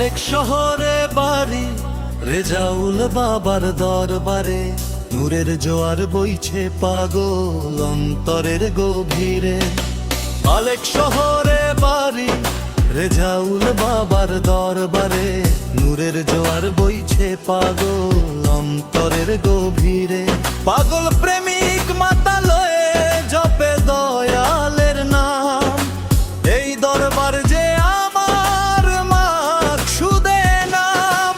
আরেক শহরে বাড়ি, রেজাউল বাবার দরবারে নূরের জোয়ার বইছে পাগল অন্তরের গভীরে। আরেক শহরে বাড়ি, রেজাউল বাবার দরবারে নূরের জোয়ার বইছে পাগল অন্তরের গভীরে। পাগল প্রেমিক মাতালয়ে জপে দয়ালের নাম, এই দরবার যে আমার মাকসুদে নাম।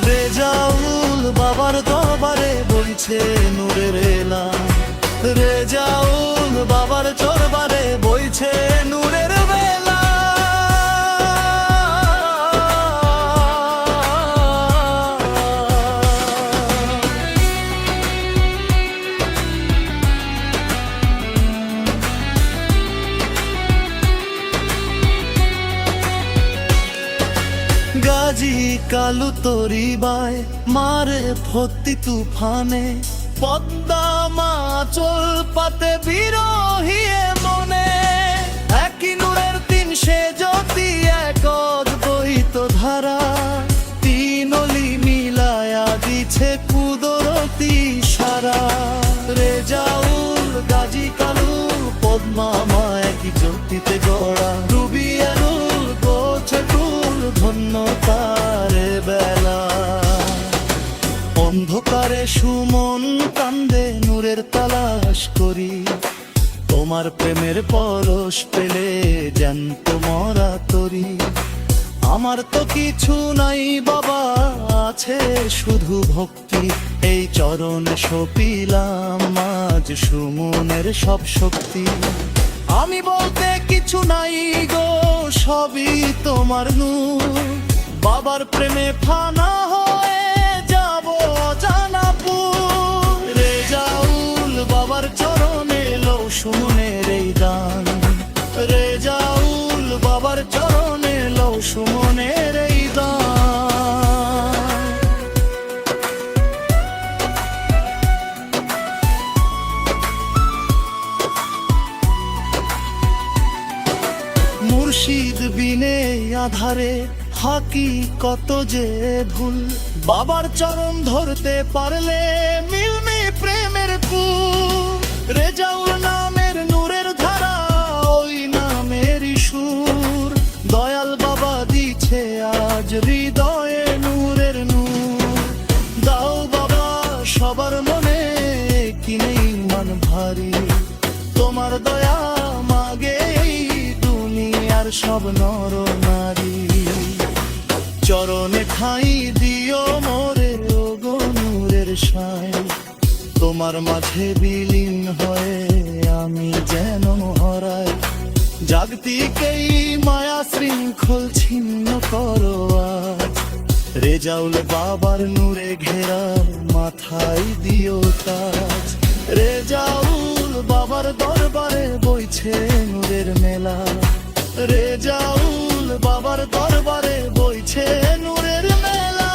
রেজাউল বাবার দরবারে বইছে নূরের এলাম, রেজাউল বাবার দরবারে বইছে নূরের বেলা। গাজী কালু তরিবায় মারে ভর্তি তুফানে, পদ্মা মাচল পাতে বিরহিয়ে মনে। একই নূরের তিন সে জ্যোতি এক অদ্বৈত ধারা, তিন অলি মিলায়া দিছে কুদরতি সারা। রেজাউল গাজী কালু পদ্মা মা একই জ্যোতিতে গড়া, রুবি আলুল গোছে ফুল ধন্য তার বেলা। অন্ধকারে সুমন কান্দে নূরের তালাশ করি, তোমার প্রেমের পরশ পেলে জ্যান্ত মরা তরি। আমার তো কিছু নাই বাবা, আছে শুধু ভক্তি, এই চরণে সপিলাম আজ সুমনের সব শক্তি। আমি বলতে কিছু নাই গো, সবই তোমার নূর, বাবার প্রেমে ফানা হয়ে যাব জানাপুর। রেজাউল বাবার চরণে লও সুমনের এই দান, রেজাউল বাবার চরণে লও সুমনের এই দান। মুর্শিদ বিনে আধারে হাকি কত যে ভুল, বাবার চরণ ধরতে পারলে মিলবে প্রেমের কুল। রেজাউল নামের নূরের ধারা, ওই নামের সুর, দয়াল বাবা দিছে আজ হৃদয়ে নূরের নূর। দাও বাবা সবার মনে কিনে মান ভারী, তোমার দয়া মাগে এই দুনিয়ার সব নর নারী। চরণে ঠাঁই দিও মোরে ওগো নূরের সাই, তোমার মাঝে বিলীন হয়ে আমি যেন হারাই। জাগতিক এই মায়া শৃঙ্খল ছিন্ন করো আজ, রেজাউল বাবার নূরে ঘেরা মাথায় দিও তাজ। রেজাউল বাবার দরবারে বইছে নূরের মেলা, রেজাউল বাবার দরবারে বইছে নূরের মেলা।